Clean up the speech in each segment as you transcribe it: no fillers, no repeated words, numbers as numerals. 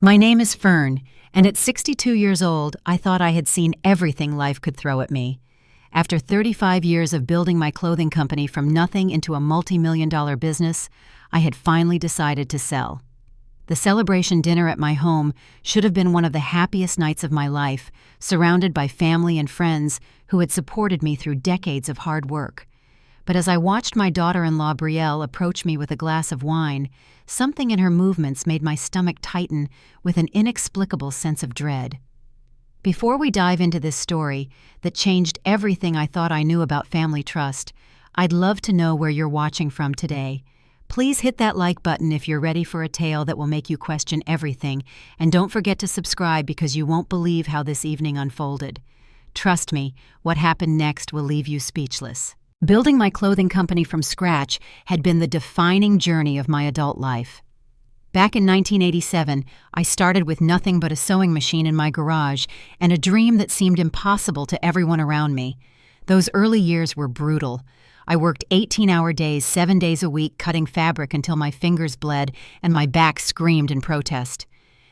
My name is Fern, and at 62 years old, I thought I had seen everything life could throw at me. After 35 years of building my clothing company from nothing into a multi-million-dollar business, I had finally decided to sell. The celebration dinner at my home should have been one of the happiest nights of my life, surrounded by family and friends who had supported me through decades of hard work. But as I watched my daughter-in-law Brielle approach me with a glass of wine, something in her movements made my stomach tighten with an inexplicable sense of dread. Before we dive into this story that changed everything I thought I knew about family trust, I'd love to know where you're watching from today. Please hit that like button if you're ready for a tale that will make you question everything, and don't forget to subscribe because you won't believe how this evening unfolded. Trust me, what happened next will leave you speechless. Building my clothing company from scratch had been the defining journey of my adult life. Back in 1987, I started with nothing but a sewing machine in my garage and a dream that seemed impossible to everyone around me. Those early years were brutal. I worked 18-hour days, 7 days a week, cutting fabric until my fingers bled and my back screamed in protest.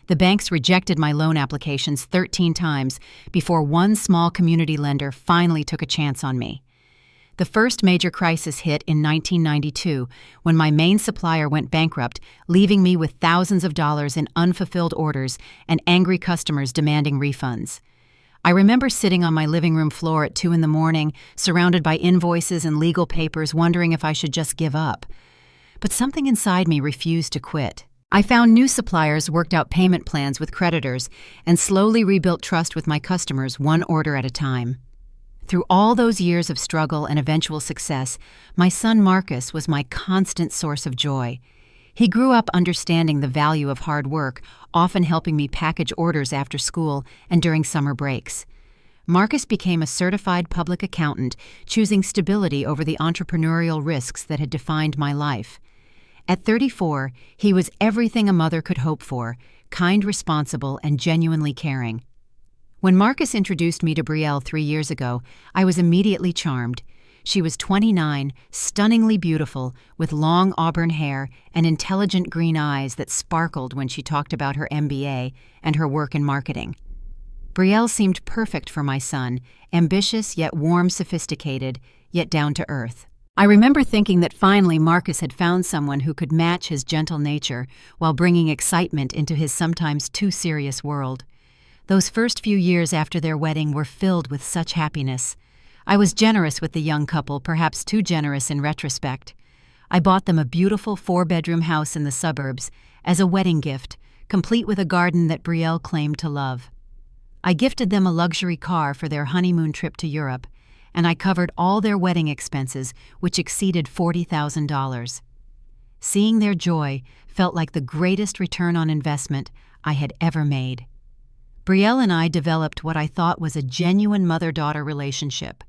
The banks rejected my loan applications 13 times before one small community lender finally took a chance on me. The first major crisis hit in 1992 when my main supplier went bankrupt, leaving me with thousands of dollars in unfulfilled orders and angry customers demanding refunds. I remember sitting on my living room floor at 2 a.m, surrounded by invoices and legal papers, wondering if I should just give up. But something inside me refused to quit. I found new suppliers, worked out payment plans with creditors, and slowly rebuilt trust with my customers one order at a time. Through all those years of struggle and eventual success, my son Marcus was my constant source of joy. He grew up understanding the value of hard work, often helping me package orders after school and during summer breaks. Marcus became a certified public accountant, choosing stability over the entrepreneurial risks that had defined my life. At 34, he was everything a mother could hope for: kind, responsible, and genuinely caring. When Marcus introduced me to Brielle 3 years ago, I was immediately charmed. She was 29, stunningly beautiful, with long auburn hair and intelligent green eyes that sparkled when she talked about her MBA and her work in marketing. Brielle seemed perfect for my son, ambitious yet warm, sophisticated, yet down to earth. I remember thinking that finally Marcus had found someone who could match his gentle nature while bringing excitement into his sometimes too serious world. Those first few years after their wedding were filled with such happiness. I was generous with the young couple, perhaps too generous in retrospect. I bought them a beautiful 4-bedroom house in the suburbs as a wedding gift, complete with a garden that Brielle claimed to love. I gifted them a luxury car for their honeymoon trip to Europe, and I covered all their wedding expenses, which exceeded $40,000. Seeing their joy felt like the greatest return on investment I had ever made. Brielle and I developed what I thought was a genuine mother-daughter relationship.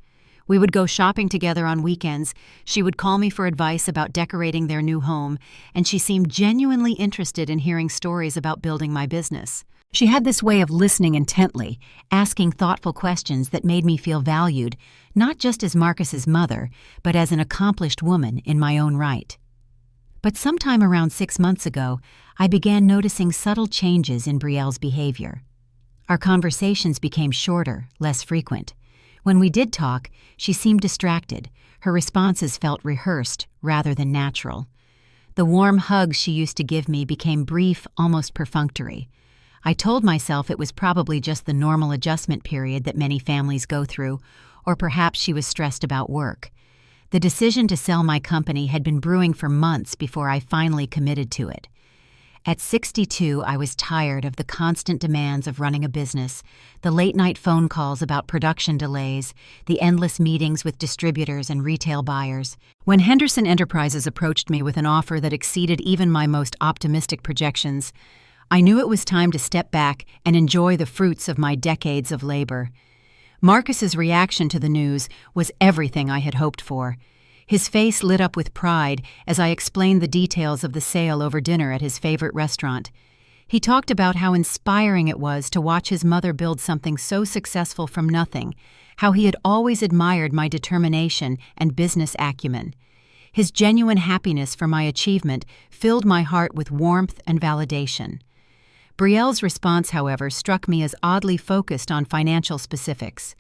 We would go shopping together on weekends, she would call me for advice about decorating their new home, and she seemed genuinely interested in hearing stories about building my business. She had this way of listening intently, asking thoughtful questions that made me feel valued, not just as Marcus's mother, but as an accomplished woman in my own right. But sometime around 6 months ago, I began noticing subtle changes in Brielle's behavior. Our conversations became shorter, less frequent. When we did talk, she seemed distracted. Her responses felt rehearsed rather than natural. The warm hugs she used to give me became brief, almost perfunctory. I told myself it was probably just the normal adjustment period that many families go through, or perhaps she was stressed about work. The decision to sell my company had been brewing for months before I finally committed to it. At 62, I was tired of the constant demands of running a business, the late-night phone calls about production delays, the endless meetings with distributors and retail buyers. When Henderson Enterprises approached me with an offer that exceeded even my most optimistic projections, I knew it was time to step back and enjoy the fruits of my decades of labor. Marcus's reaction to the news was everything I had hoped for. His face lit up with pride as I explained the details of the sale over dinner at his favorite restaurant. He talked about how inspiring it was to watch his mother build something so successful from nothing, how he had always admired my determination and business acumen. His genuine happiness for my achievement filled my heart with warmth and validation. Brielle's response, however, struck me as oddly focused on financial specifics.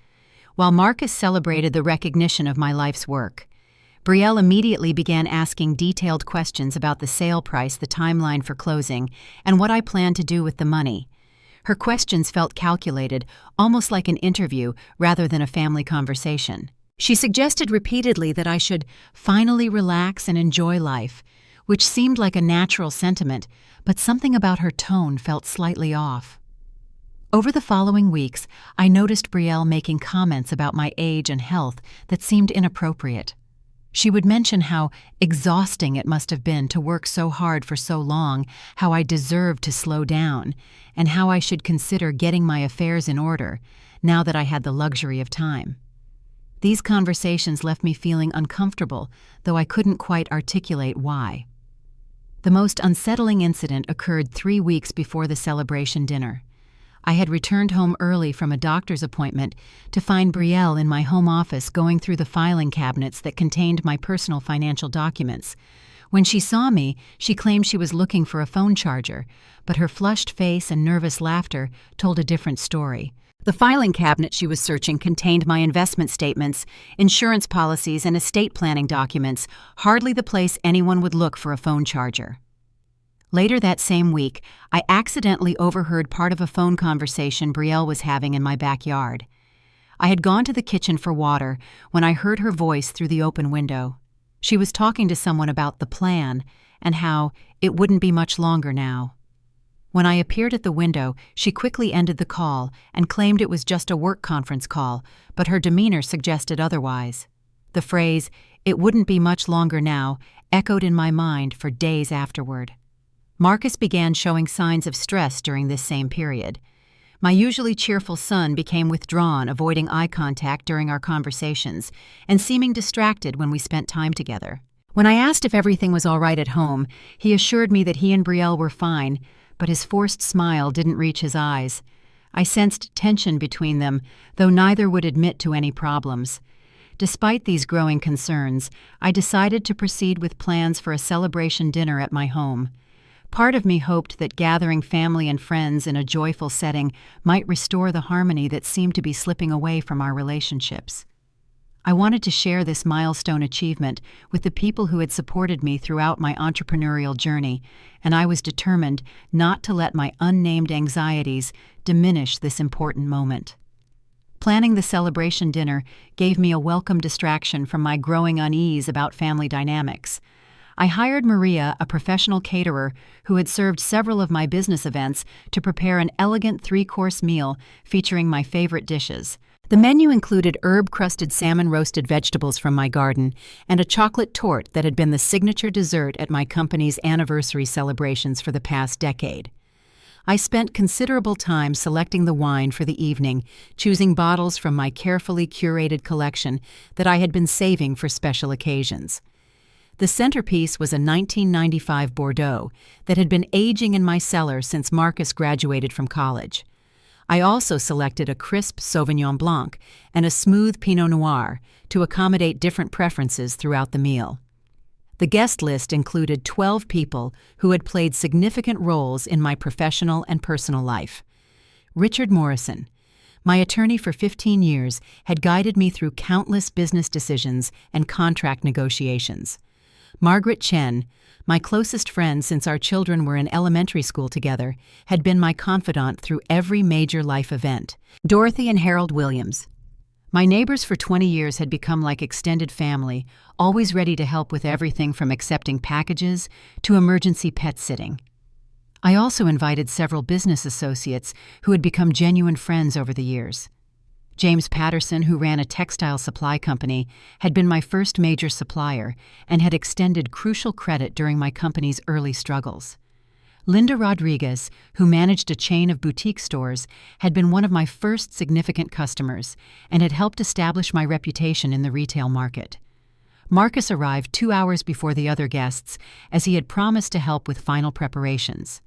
While Marcus celebrated the recognition of my life's work, Brielle immediately began asking detailed questions about the sale price, the timeline for closing, and what I planned to do with the money. Her questions felt calculated, almost like an interview rather than a family conversation. She suggested repeatedly that I should finally relax and enjoy life, which seemed like a natural sentiment, but something about her tone felt slightly off. Over the following weeks, I noticed Brielle making comments about my age and health that seemed inappropriate. She would mention how exhausting it must have been to work so hard for so long, how I deserved to slow down, and how I should consider getting my affairs in order, now that I had the luxury of time. These conversations left me feeling uncomfortable, though I couldn't quite articulate why. The most unsettling incident occurred 3 weeks before the celebration dinner. I had returned home early from a doctor's appointment to find Brielle in my home office going through the filing cabinets that contained my personal financial documents. When she saw me, she claimed she was looking for a phone charger, but her flushed face and nervous laughter told a different story. The filing cabinet she was searching contained my investment statements, insurance policies, and estate planning documents, hardly the place anyone would look for a phone charger. Later that same week, I accidentally overheard part of a phone conversation Brielle was having in my backyard. I had gone to the kitchen for water when I heard her voice through the open window. She was talking to someone about the plan and how it wouldn't be much longer now. When I appeared at the window, she quickly ended the call and claimed it was just a work conference call, but her demeanor suggested otherwise. The phrase, "it wouldn't be much longer now," echoed in my mind for days afterward. Marcus began showing signs of stress during this same period. My usually cheerful son became withdrawn, avoiding eye contact during our conversations, and seeming distracted when we spent time together. When I asked if everything was all right at home, he assured me that he and Brielle were fine, but his forced smile didn't reach his eyes. I sensed tension between them, though neither would admit to any problems. Despite these growing concerns, I decided to proceed with plans for a celebration dinner at my home. Part of me hoped that gathering family and friends in a joyful setting might restore the harmony that seemed to be slipping away from our relationships. I wanted to share this milestone achievement with the people who had supported me throughout my entrepreneurial journey, and I was determined not to let my unnamed anxieties diminish this important moment. Planning the celebration dinner gave me a welcome distraction from my growing unease about family dynamics. I hired Maria, a professional caterer who had served several of my business events, to prepare an elegant 3-course meal featuring my favorite dishes. The menu included herb-crusted salmon roasted vegetables from my garden and a chocolate torte that had been the signature dessert at my company's anniversary celebrations for the past decade. I spent considerable time selecting the wine for the evening, choosing bottles from my carefully curated collection that I had been saving for special occasions. The centerpiece was a 1995 Bordeaux that had been aging in my cellar since Marcus graduated from college. I also selected a crisp Sauvignon Blanc and a smooth Pinot Noir to accommodate different preferences throughout the meal. The guest list included 12 people who had played significant roles in my professional and personal life. Richard Morrison, my attorney for 15 years, had guided me through countless business decisions and contract negotiations. Margaret Chen, my closest friend since our children were in elementary school together, had been my confidant through every major life event. Dorothy and Harold Williams, my neighbors for 20 years, had become like extended family, always ready to help with everything from accepting packages to emergency pet sitting. I also invited several business associates who had become genuine friends over the years. James Patterson, who ran a textile supply company, had been my first major supplier and had extended crucial credit during my company's early struggles. Linda Rodriguez, who managed a chain of boutique stores, had been one of my first significant customers and had helped establish my reputation in the retail market. Marcus arrived 2 hours before the other guests, as he had promised to help with final preparations.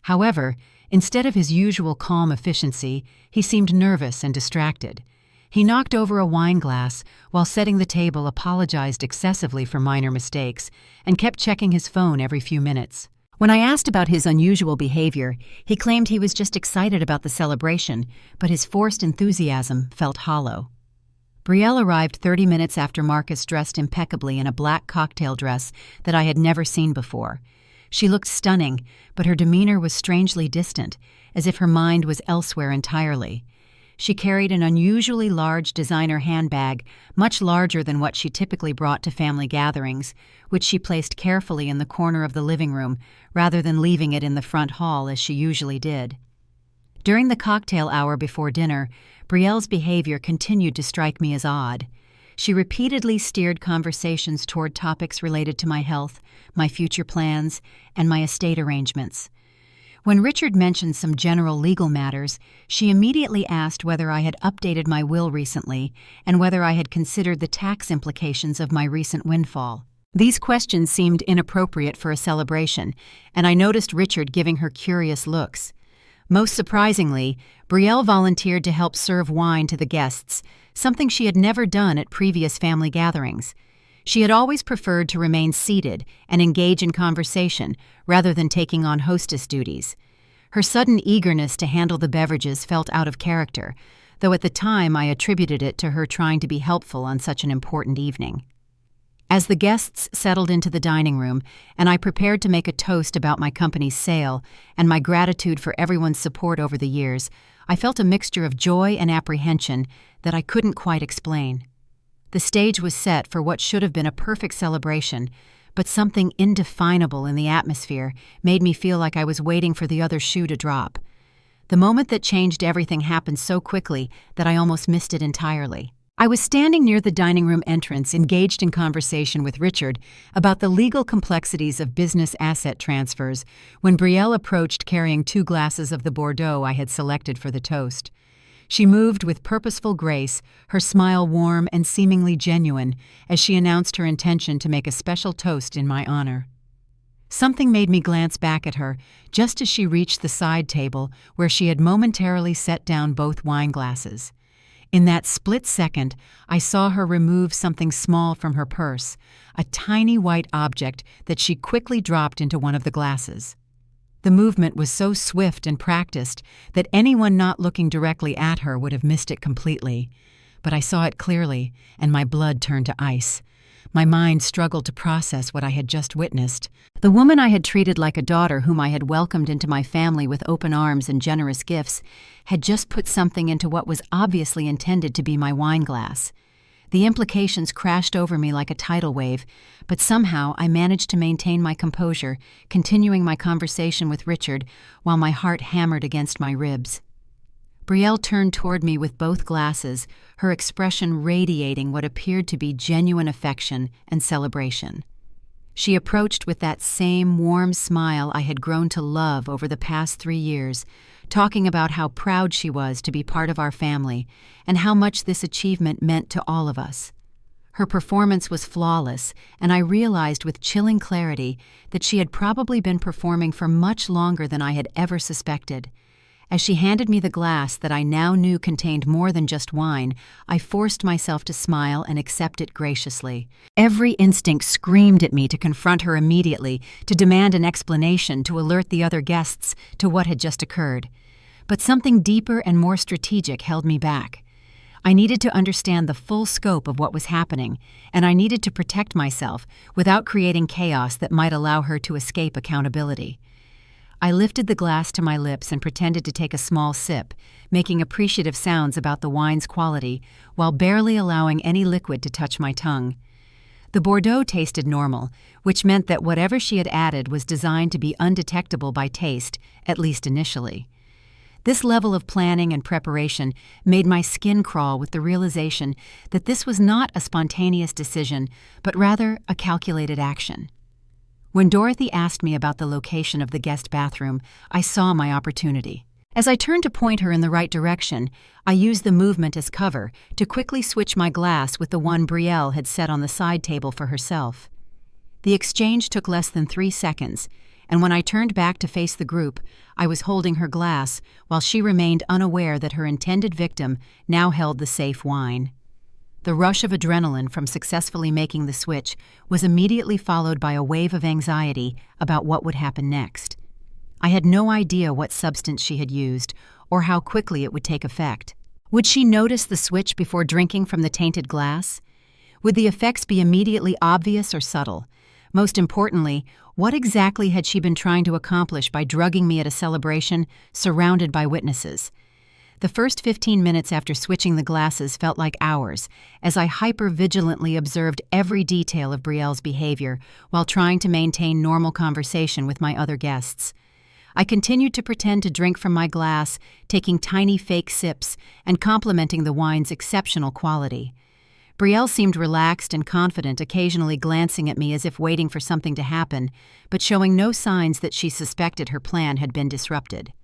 However, instead of his usual calm efficiency, he seemed nervous and distracted. He knocked over a wine glass while setting the table, apologized excessively for minor mistakes, and kept checking his phone every few minutes. When I asked about his unusual behavior, he claimed he was just excited about the celebration, but his forced enthusiasm felt hollow. Brielle arrived 30 minutes after Marcus, dressed impeccably in a black cocktail dress that I had never seen before. She looked stunning, but her demeanor was strangely distant, as if her mind was elsewhere entirely. She carried an unusually large designer handbag, much larger than what she typically brought to family gatherings, which she placed carefully in the corner of the living room rather than leaving it in the front hall as she usually did. During the cocktail hour before dinner, Brielle's behavior continued to strike me as odd. She repeatedly steered conversations toward topics related to my health, my future plans, and my estate arrangements. When Richard mentioned some general legal matters, she immediately asked whether I had updated my will recently and whether I had considered the tax implications of my recent windfall. These questions seemed inappropriate for a celebration, and I noticed Richard giving her curious looks. Most surprisingly, Brielle volunteered to help serve wine to the guests, something she had never done at previous family gatherings. She had always preferred to remain seated and engage in conversation rather than taking on hostess duties. Her sudden eagerness to handle the beverages felt out of character, though at the time I attributed it to her trying to be helpful on such an important evening. As the guests settled into the dining room and I prepared to make a toast about my company's sale and my gratitude for everyone's support over the years, I felt a mixture of joy and apprehension that I couldn't quite explain. The stage was set for what should have been a perfect celebration, but something indefinable in the atmosphere made me feel like I was waiting for the other shoe to drop. The moment that changed everything happened so quickly that I almost missed it entirely. I was standing near the dining room entrance, engaged in conversation with Richard about the legal complexities of business asset transfers, when Brielle approached carrying 2 glasses of the Bordeaux I had selected for the toast. She moved with purposeful grace, her smile warm and seemingly genuine, as she announced her intention to make a special toast in my honor. Something made me glance back at her, just as she reached the side table where she had momentarily set down both wine glasses. In that split second, I saw her remove something small from her purse, a tiny white object that she quickly dropped into one of the glasses. The movement was so swift and practiced that anyone not looking directly at her would have missed it completely. But I saw it clearly, and my blood turned to ice. My mind struggled to process what I had just witnessed. The woman I had treated like a daughter, whom I had welcomed into my family with open arms and generous gifts, had just put something into what was obviously intended to be my wine glass. The implications crashed over me like a tidal wave, but somehow I managed to maintain my composure, continuing my conversation with Richard while my heart hammered against my ribs. Brielle turned toward me with both glasses, her expression radiating what appeared to be genuine affection and celebration. She approached with that same warm smile I had grown to love over the past 3 years, talking about how proud she was to be part of our family and how much this achievement meant to all of us. Her performance was flawless, and I realized with chilling clarity that she had probably been performing for much longer than I had ever suspected. As she handed me the glass that I now knew contained more than just wine, I forced myself to smile and accept it graciously. Every instinct screamed at me to confront her immediately, to demand an explanation, to alert the other guests to what had just occurred. But something deeper and more strategic held me back. I needed to understand the full scope of what was happening, and I needed to protect myself without creating chaos that might allow her to escape accountability. I lifted the glass to my lips and pretended to take a small sip, making appreciative sounds about the wine's quality while barely allowing any liquid to touch my tongue. The Bordeaux tasted normal, which meant that whatever she had added was designed to be undetectable by taste, at least initially. This level of planning and preparation made my skin crawl with the realization that this was not a spontaneous decision, but rather a calculated action. When Dorothy asked me about the location of the guest bathroom, I saw my opportunity. As I turned to point her in the right direction, I used the movement as cover to quickly switch my glass with the one Brielle had set on the side table for herself. The exchange took less than 3 seconds, and when I turned back to face the group, I was holding her glass while she remained unaware that her intended victim now held the safe wine. The rush of adrenaline from successfully making the switch was immediately followed by a wave of anxiety about what would happen next. I had no idea what substance she had used or how quickly it would take effect. Would she notice the switch before drinking from the tainted glass? Would the effects be immediately obvious or subtle? Most importantly, what exactly had she been trying to accomplish by drugging me at a celebration surrounded by witnesses? The first 15 minutes after switching the glasses felt like hours, as I hyper-vigilantly observed every detail of Brielle's behavior while trying to maintain normal conversation with my other guests. I continued to pretend to drink from my glass, taking tiny fake sips and complimenting the wine's exceptional quality. Brielle seemed relaxed and confident, occasionally glancing at me as if waiting for something to happen, but showing no signs that she suspected her plan had been disrupted.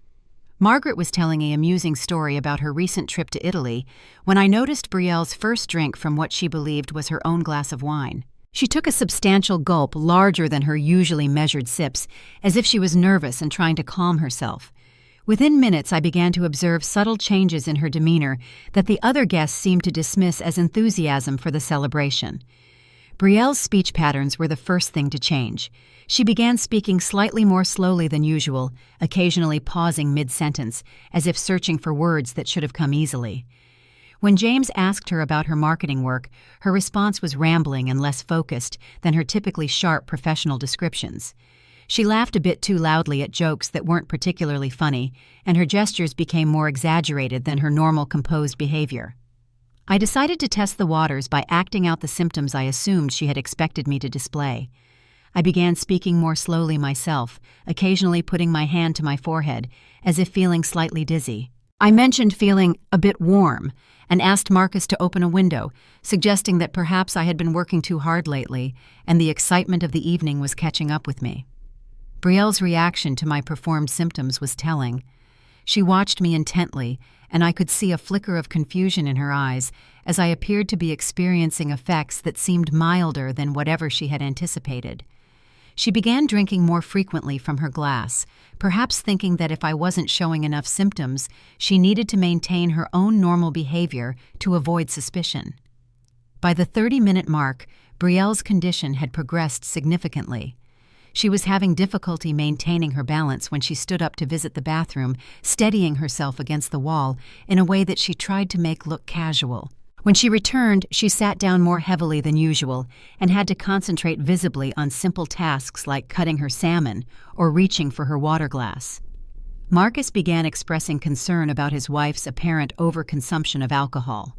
Margaret was telling an amusing story about her recent trip to Italy when I noticed Brielle's first drink from what she believed was her own glass of wine. She took a substantial gulp larger than her usually measured sips, as if she was nervous and trying to calm herself. Within minutes, I began to observe subtle changes in her demeanor that the other guests seemed to dismiss as enthusiasm for the celebration. Brielle's speech patterns were the first thing to change. She began speaking slightly more slowly than usual, occasionally pausing mid-sentence, as if searching for words that should have come easily. When James asked her about her marketing work, her response was rambling and less focused than her typically sharp professional descriptions. She laughed a bit too loudly at jokes that weren't particularly funny, and her gestures became more exaggerated than her normal composed behavior. I decided to test the waters by acting out the symptoms I assumed she had expected me to display. I began speaking more slowly myself, occasionally putting my hand to my forehead, as if feeling slightly dizzy. I mentioned feeling a bit warm, and asked Marcus to open a window, suggesting that perhaps I had been working too hard lately, and the excitement of the evening was catching up with me. Brielle's reaction to my performed symptoms was telling. She watched me intently, and I could see a flicker of confusion in her eyes as I appeared to be experiencing effects that seemed milder than whatever she had anticipated. She began drinking more frequently from her glass, perhaps thinking that if I wasn't showing enough symptoms, she needed to maintain her own normal behavior to avoid suspicion. By the 30-minute mark, Brielle's condition had progressed significantly. She was having difficulty maintaining her balance when she stood up to visit the bathroom, steadying herself against the wall in a way that she tried to make look casual. When she returned, she sat down more heavily than usual and had to concentrate visibly on simple tasks like cutting her salmon or reaching for her water glass. Marcus began expressing concern about his wife's apparent overconsumption of alcohol.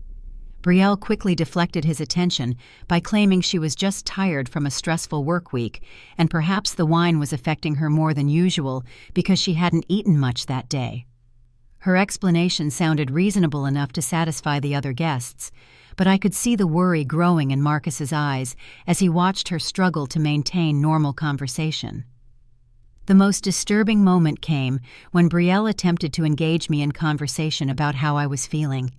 Brielle quickly deflected his attention by claiming she was just tired from a stressful work week and perhaps the wine was affecting her more than usual because she hadn't eaten much that day. Her explanation sounded reasonable enough to satisfy the other guests, but I could see the worry growing in Marcus's eyes as he watched her struggle to maintain normal conversation. The most disturbing moment came when Brielle attempted to engage me in conversation about how I was feeling.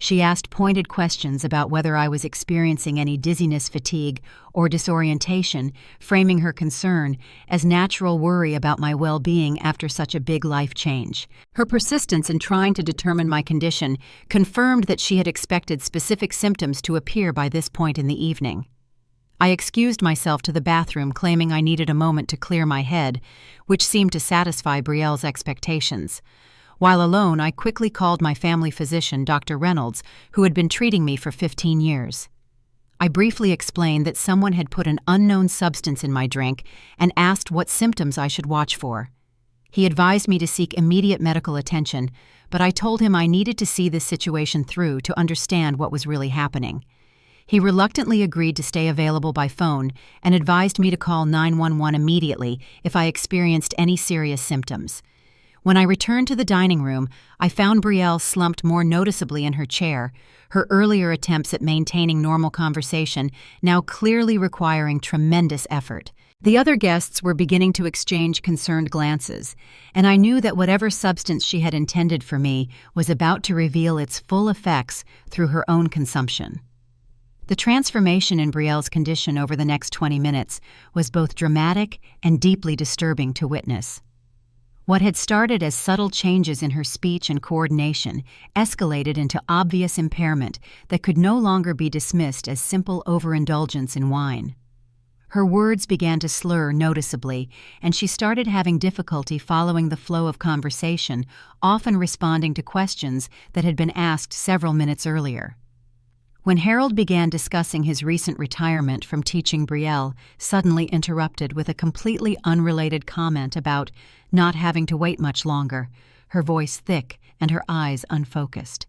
She asked pointed questions about whether I was experiencing any dizziness, fatigue, or disorientation, framing her concern as natural worry about my well-being after such a big life change. Her persistence in trying to determine my condition confirmed that she had expected specific symptoms to appear by this point in the evening. I excused myself to the bathroom, claiming I needed a moment to clear my head, which seemed to satisfy Brielle's expectations. While alone, I quickly called my family physician, Dr. Reynolds, who had been treating me for 15 years. I briefly explained that someone had put an unknown substance in my drink and asked what symptoms I should watch for. He advised me to seek immediate medical attention, but I told him I needed to see this situation through to understand what was really happening. He reluctantly agreed to stay available by phone and advised me to call 911 immediately if I experienced any serious symptoms. When I returned to the dining room, I found Brielle slumped more noticeably in her chair, her earlier attempts at maintaining normal conversation now clearly requiring tremendous effort. The other guests were beginning to exchange concerned glances, and I knew that whatever substance she had intended for me was about to reveal its full effects through her own consumption. The transformation in Brielle's condition over the next 20 minutes was both dramatic and deeply disturbing to witness. What had started as subtle changes in her speech and coordination escalated into obvious impairment that could no longer be dismissed as simple overindulgence in wine. Her words began to slur noticeably, and she started having difficulty following the flow of conversation, often responding to questions that had been asked several minutes earlier. When Harold began discussing his recent retirement from teaching, Brielle suddenly interrupted with a completely unrelated comment about not having to wait much longer, her voice thick and her eyes unfocused.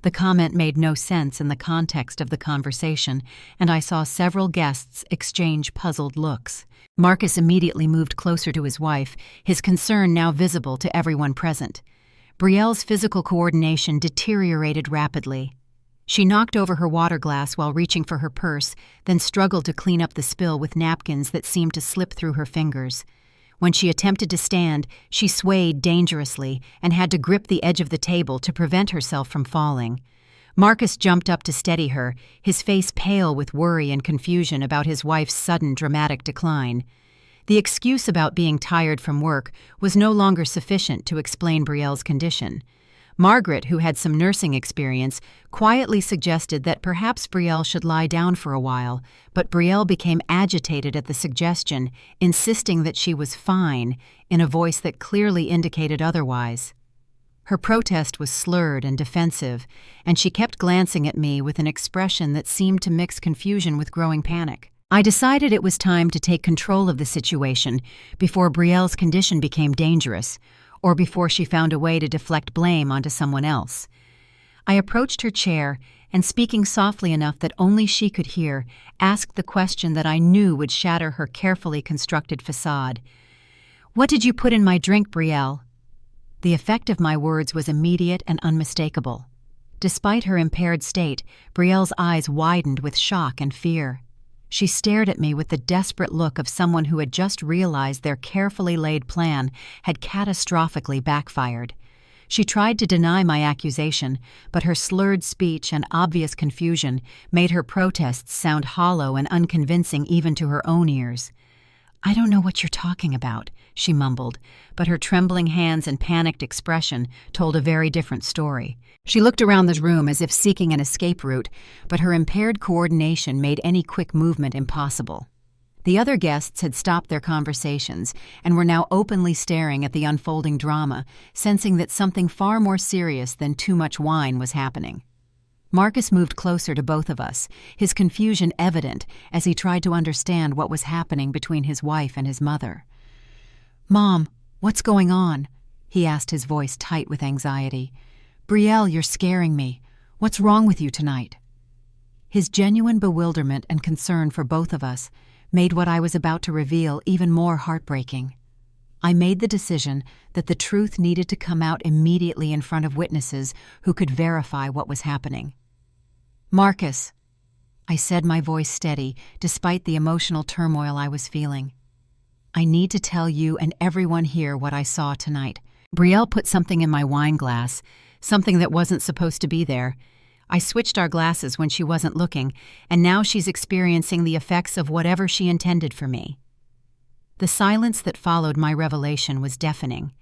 The comment made no sense in the context of the conversation, and I saw several guests exchange puzzled looks. Marcus immediately moved closer to his wife, his concern now visible to everyone present. Brielle's physical coordination deteriorated rapidly. She knocked over her water glass while reaching for her purse, then struggled to clean up the spill with napkins that seemed to slip through her fingers. When she attempted to stand, she swayed dangerously and had to grip the edge of the table to prevent herself from falling. Marcus jumped up to steady her, his face pale with worry and confusion about his wife's sudden dramatic decline. The excuse about being tired from work was no longer sufficient to explain Brielle's condition. Margaret, who had some nursing experience, quietly suggested that perhaps Brielle should lie down for a while, but Brielle became agitated at the suggestion, insisting that she was fine, in a voice that clearly indicated otherwise. Her protest was slurred and defensive, and she kept glancing at me with an expression that seemed to mix confusion with growing panic. I decided it was time to take control of the situation before Brielle's condition became dangerous, or before she found a way to deflect blame onto someone else. I approached her chair and, speaking softly enough that only she could hear, asked the question that I knew would shatter her carefully constructed facade. "What did you put in my drink, Brielle?" The effect of my words was immediate and unmistakable. Despite her impaired state, Brielle's eyes widened with shock and fear. She stared at me with the desperate look of someone who had just realized their carefully laid plan had catastrophically backfired. She tried to deny my accusation, but her slurred speech and obvious confusion made her protests sound hollow and unconvincing even to her own ears. "I don't know what you're talking about," she mumbled, but her trembling hands and panicked expression told a very different story. She looked around the room as if seeking an escape route, but her impaired coordination made any quick movement impossible. The other guests had stopped their conversations and were now openly staring at the unfolding drama, sensing that something far more serious than too much wine was happening. Marcus moved closer to both of us, his confusion evident as he tried to understand what was happening between his wife and his mother. "Mom, what's going on?" he asked, his voice tight with anxiety. "Brielle, you're scaring me. What's wrong with you tonight?" His genuine bewilderment and concern for both of us made what I was about to reveal even more heartbreaking. I made the decision that the truth needed to come out immediately in front of witnesses who could verify what was happening. "Marcus," I said, my voice steady, despite the emotional turmoil I was feeling. "I need to tell you and everyone here what I saw tonight. Brielle put something in my wine glass, something that wasn't supposed to be there. I switched our glasses when she wasn't looking, and now she's experiencing the effects of whatever she intended for me." The silence that followed my revelation was deafening.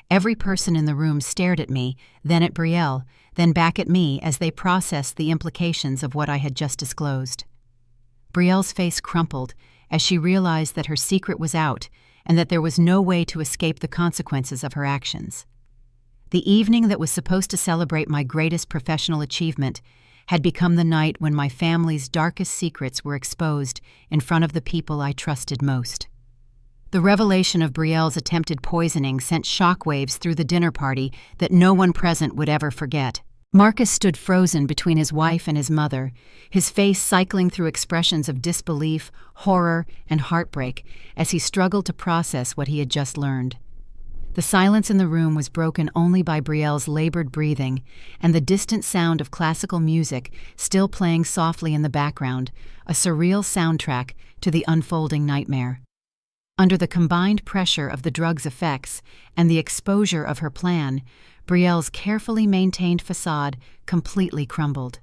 Every person in the room stared at me, then at Brielle, then back at me as they processed the implications of what I had just disclosed. Brielle's face crumpled as she realized that her secret was out and that there was no way to escape the consequences of her actions. The evening that was supposed to celebrate my greatest professional achievement had become the night when my family's darkest secrets were exposed in front of the people I trusted most. The revelation of Brielle's attempted poisoning sent shockwaves through the dinner party that no one present would ever forget. Marcus stood frozen between his wife and his mother, his face cycling through expressions of disbelief, horror, and heartbreak as he struggled to process what he had just learned. The silence in the room was broken only by Brielle's labored breathing and the distant sound of classical music still playing softly in the background, a surreal soundtrack to the unfolding nightmare. Under the combined pressure of the drug's effects and the exposure of her plan, Brielle's carefully maintained facade completely crumbled.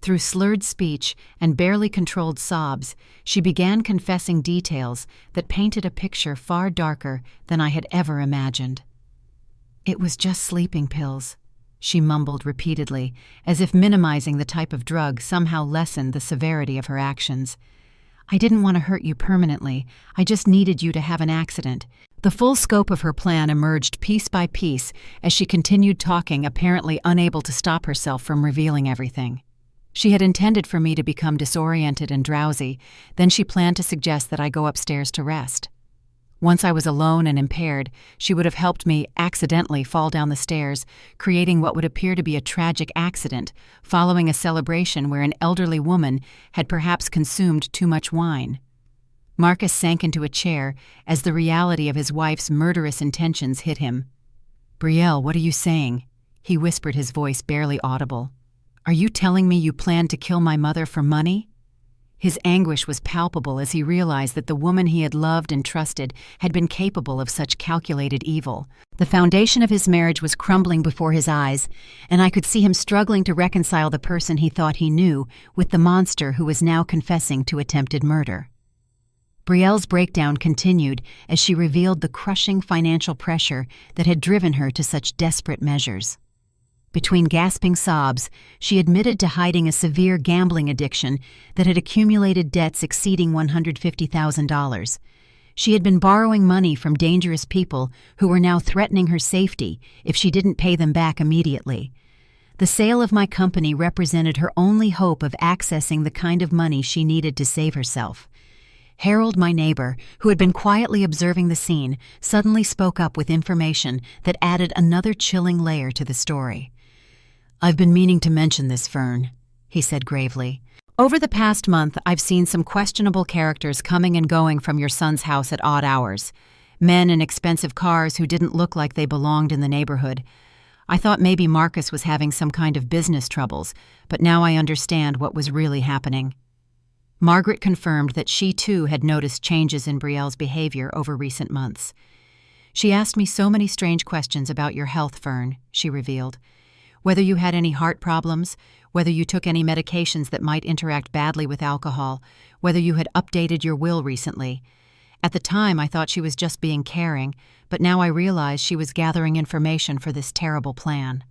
Through slurred speech and barely controlled sobs, she began confessing details that painted a picture far darker than I had ever imagined. It was just sleeping pills, she mumbled repeatedly, as if minimizing the type of drug somehow lessened the severity of her actions. I didn't want to hurt you permanently. I just needed you to have an accident. The full scope of her plan emerged piece by piece as she continued talking, apparently unable to stop herself from revealing everything. She had intended for me to become disoriented and drowsy, then she planned to suggest that I go upstairs to rest. Once I was alone and impaired, she would have helped me accidentally fall down the stairs, creating what would appear to be a tragic accident, following a celebration where an elderly woman had perhaps consumed too much wine. Marcus sank into a chair as the reality of his wife's murderous intentions hit him. "Brielle, what are you saying?" he whispered, his voice barely audible. "Are you telling me you planned to kill my mother for money?" His anguish was palpable as he realized that the woman he had loved and trusted had been capable of such calculated evil. The foundation of his marriage was crumbling before his eyes, and I could see him struggling to reconcile the person he thought he knew with the monster who was now confessing to attempted murder. Brielle's breakdown continued as she revealed the crushing financial pressure that had driven her to such desperate measures. Between gasping sobs, she admitted to hiding a severe gambling addiction that had accumulated debts exceeding $150,000. She had been borrowing money from dangerous people who were now threatening her safety if she didn't pay them back immediately. The sale of my company represented her only hope of accessing the kind of money she needed to save herself. Harold, my neighbor, who had been quietly observing the scene, suddenly spoke up with information that added another chilling layer to the story. "I've been meaning to mention this, Fern," he said gravely. "Over the past month, I've seen some questionable characters coming and going from your son's house at odd hours. Men in expensive cars who didn't look like they belonged in the neighborhood. I thought maybe Marcus was having some kind of business troubles, but now I understand what was really happening." Margaret confirmed that she too had noticed changes in Brielle's behavior over recent months. "She asked me so many strange questions about your health, Fern," she revealed. "Whether you had any heart problems, whether you took any medications that might interact badly with alcohol, whether you had updated your will recently. At the time, I thought she was just being caring, but now I realize she was gathering information for this terrible plan."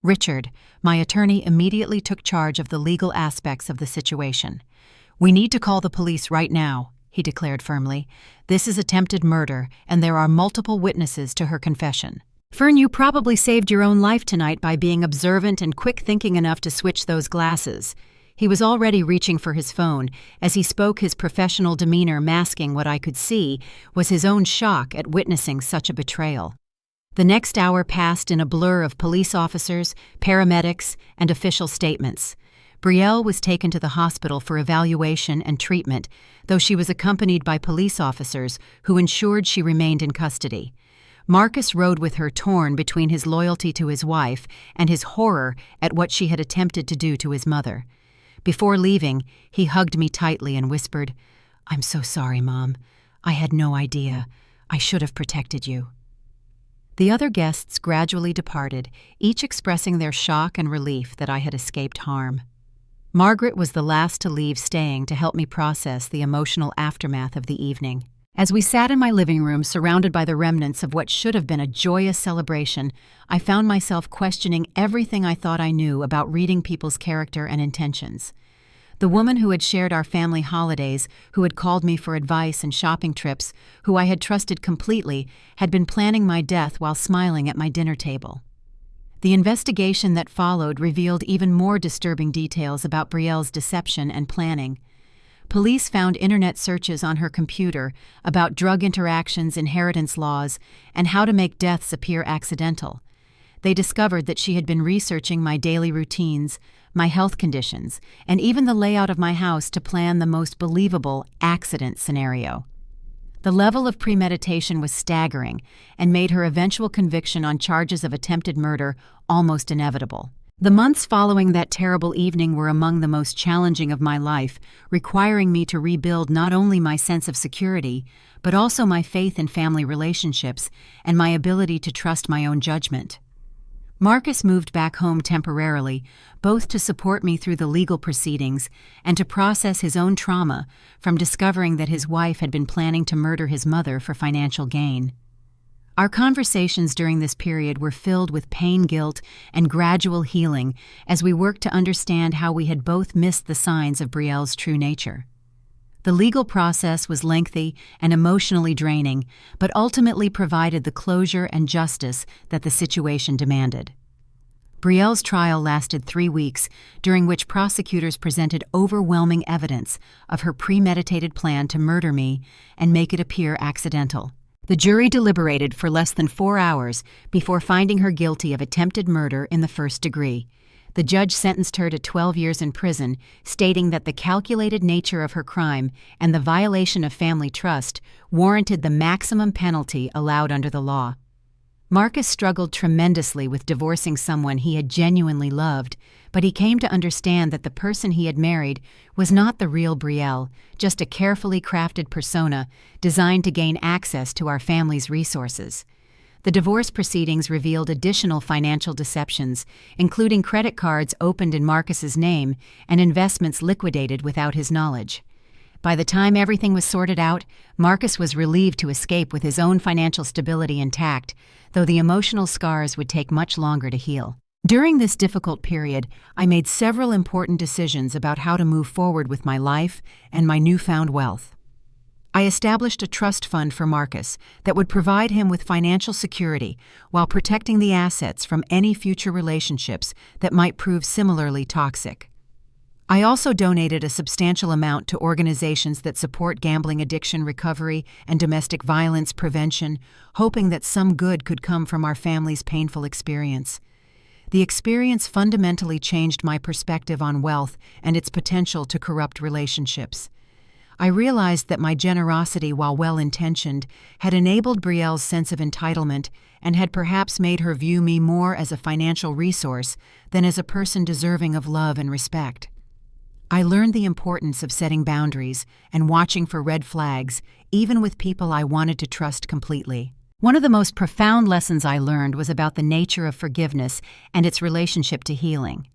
Richard, my attorney, immediately took charge of the legal aspects of the situation. "We need to call the police right now," he declared firmly. "This is attempted murder, and there are multiple witnesses to her confession. Fern, you probably saved your own life tonight by being observant and quick-thinking enough to switch those glasses." He was already reaching for his phone. As he spoke, his professional demeanor masking what I could see was his own shock at witnessing such a betrayal. The next hour passed in a blur of police officers, paramedics, and official statements. Brielle was taken to the hospital for evaluation and treatment, though she was accompanied by police officers who ensured she remained in custody. Marcus rode with her, torn between his loyalty to his wife and his horror at what she had attempted to do to his mother. Before leaving, he hugged me tightly and whispered, "I'm so sorry, Mom. I had no idea. I should have protected you." The other guests gradually departed, each expressing their shock and relief that I had escaped harm. Margaret was the last to leave, staying to help me process the emotional aftermath of the evening. As we sat in my living room, surrounded by the remnants of what should have been a joyous celebration, I found myself questioning everything I thought I knew about reading people's character and intentions. The woman who had shared our family holidays, who had called me for advice and shopping trips, who I had trusted completely, had been planning my death while smiling at my dinner table. The investigation that followed revealed even more disturbing details about Brielle's deception and planning. Police found internet searches on her computer about drug interactions, inheritance laws, and how to make deaths appear accidental. They discovered that she had been researching my daily routines, my health conditions, and even the layout of my house to plan the most believable accident scenario. The level of premeditation was staggering and made her eventual conviction on charges of attempted murder almost inevitable. The months following that terrible evening were among the most challenging of my life, requiring me to rebuild not only my sense of security, but also my faith in family relationships and my ability to trust my own judgment. Marcus moved back home temporarily, both to support me through the legal proceedings and to process his own trauma from discovering that his wife had been planning to murder his mother for financial gain. Our conversations during this period were filled with pain, guilt, and gradual healing as we worked to understand how we had both missed the signs of Brielle's true nature. The legal process was lengthy and emotionally draining, but ultimately provided the closure and justice that the situation demanded. Brielle's trial lasted 3 weeks, during which prosecutors presented overwhelming evidence of her premeditated plan to murder me and make it appear accidental. The jury deliberated for less than 4 hours before finding her guilty of attempted murder in the first degree. The judge sentenced her to 12 years in prison, stating that the calculated nature of her crime and the violation of family trust warranted the maximum penalty allowed under the law. Marcus struggled tremendously with divorcing someone he had genuinely loved, but he came to understand that the person he had married was not the real Brielle, just a carefully crafted persona designed to gain access to our family's resources. The divorce proceedings revealed additional financial deceptions, including credit cards opened in Marcus's name and investments liquidated without his knowledge. By the time everything was sorted out, Marcus was relieved to escape with his own financial stability intact, though the emotional scars would take much longer to heal. During this difficult period, I made several important decisions about how to move forward with my life and my newfound wealth. I established a trust fund for Marcus that would provide him with financial security while protecting the assets from any future relationships that might prove similarly toxic. I also donated a substantial amount to organizations that support gambling addiction recovery and domestic violence prevention, hoping that some good could come from our family's painful experience. The experience fundamentally changed my perspective on wealth and its potential to corrupt relationships. I realized that my generosity, while well-intentioned, had enabled Brielle's sense of entitlement and had perhaps made her view me more as a financial resource than as a person deserving of love and respect. I learned the importance of setting boundaries and watching for red flags, even with people I wanted to trust completely. One of the most profound lessons I learned was about the nature of forgiveness and its relationship to healing.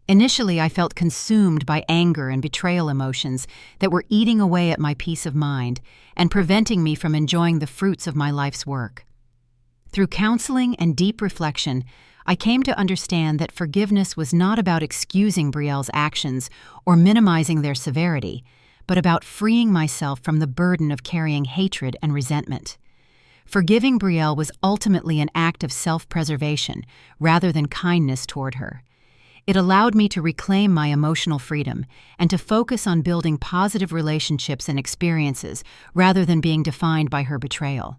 Initially, I felt consumed by anger and betrayal emotions that were eating away at my peace of mind and preventing me from enjoying the fruits of my life's work. Through counseling and deep reflection, I came to understand that forgiveness was not about excusing Brielle's actions or minimizing their severity, but about freeing myself from the burden of carrying hatred and resentment. Forgiving Brielle was ultimately an act of self-preservation rather than kindness toward her. It allowed me to reclaim my emotional freedom and to focus on building positive relationships and experiences rather than being defined by her betrayal.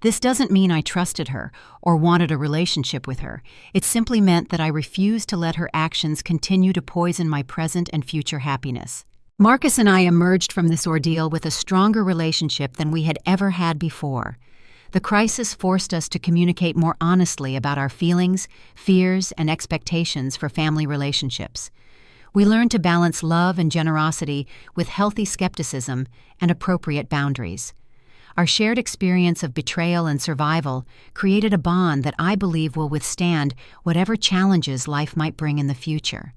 This doesn't mean I trusted her or wanted a relationship with her. It simply meant that I refused to let her actions continue to poison my present and future happiness. Marcus and I emerged from this ordeal with a stronger relationship than we had ever had before. The crisis forced us to communicate more honestly about our feelings, fears, and expectations for family relationships. We learned to balance love and generosity with healthy skepticism and appropriate boundaries. Our shared experience of betrayal and survival created a bond that I believe will withstand whatever challenges life might bring in the future.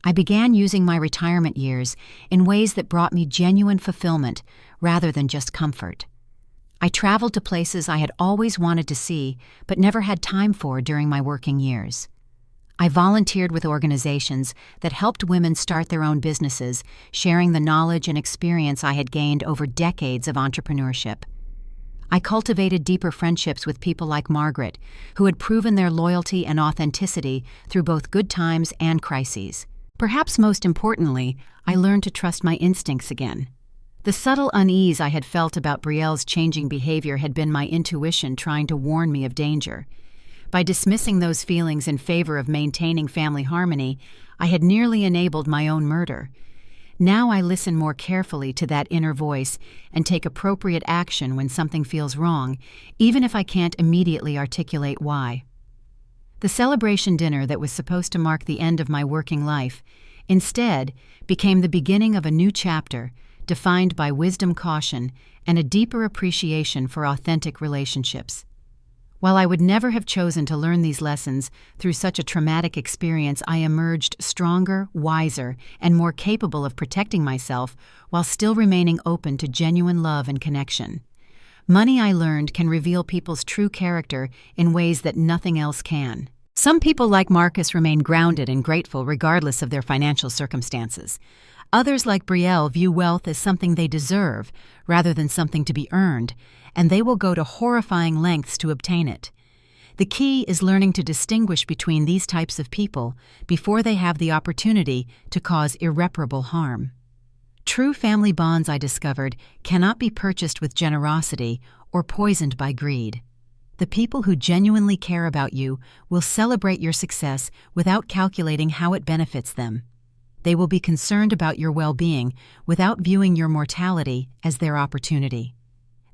I began using my retirement years in ways that brought me genuine fulfillment rather than just comfort. I traveled to places I had always wanted to see but never had time for during my working years. I volunteered with organizations that helped women start their own businesses, sharing the knowledge and experience I had gained over decades of entrepreneurship. I cultivated deeper friendships with people like Margaret, who had proven their loyalty and authenticity through both good times and crises. Perhaps most importantly, I learned to trust my instincts again. The subtle unease I had felt about Brielle's changing behavior had been my intuition trying to warn me of danger. By dismissing those feelings in favor of maintaining family harmony, I had nearly enabled my own murder. Now I listen more carefully to that inner voice and take appropriate action when something feels wrong, even if I can't immediately articulate why. The celebration dinner that was supposed to mark the end of my working life, instead, became the beginning of a new chapter, defined by wisdom, caution, and a deeper appreciation for authentic relationships. While I would never have chosen to learn these lessons through such a traumatic experience, I emerged stronger, wiser, and more capable of protecting myself while still remaining open to genuine love and connection. Money, I learned, can reveal people's true character in ways that nothing else can. Some people like Marcus remain grounded and grateful regardless of their financial circumstances. Others, like Brielle, view wealth as something they deserve rather than something to be earned, and they will go to horrifying lengths to obtain it. The key is learning to distinguish between these types of people before they have the opportunity to cause irreparable harm. True family bonds, I discovered, cannot be purchased with generosity or poisoned by greed. The people who genuinely care about you will celebrate your success without calculating how it benefits them. They will be concerned about your well-being without viewing your mortality as their opportunity.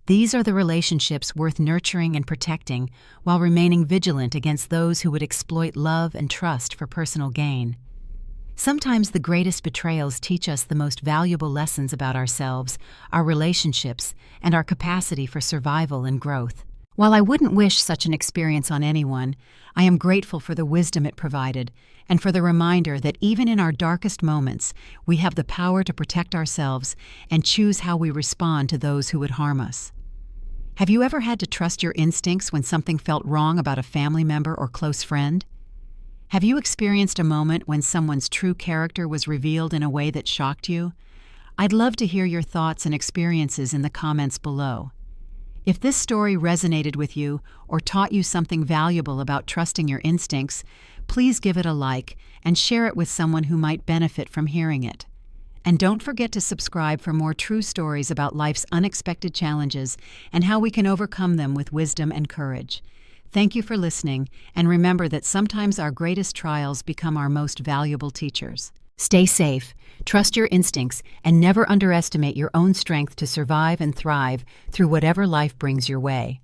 These are the relationships worth nurturing and protecting while remaining vigilant against those who would exploit love and trust for personal gain. Sometimes the greatest betrayals teach us the most valuable lessons about ourselves, our relationships, and our capacity for survival and growth. While I wouldn't wish such an experience on anyone, I am grateful for the wisdom it provided and for the reminder that even in our darkest moments, we have the power to protect ourselves and choose how we respond to those who would harm us. Have you ever had to trust your instincts when something felt wrong about a family member or close friend? Have you experienced a moment when someone's true character was revealed in a way that shocked you? I'd love to hear your thoughts and experiences in the comments below. If this story resonated with you or taught you something valuable about trusting your instincts, please give it a like and share it with someone who might benefit from hearing it. And don't forget to subscribe for more true stories about life's unexpected challenges and how we can overcome them with wisdom and courage. Thank you for listening, and remember that sometimes our greatest trials become our most valuable teachers. Stay safe, trust your instincts, and never underestimate your own strength to survive and thrive through whatever life brings your way.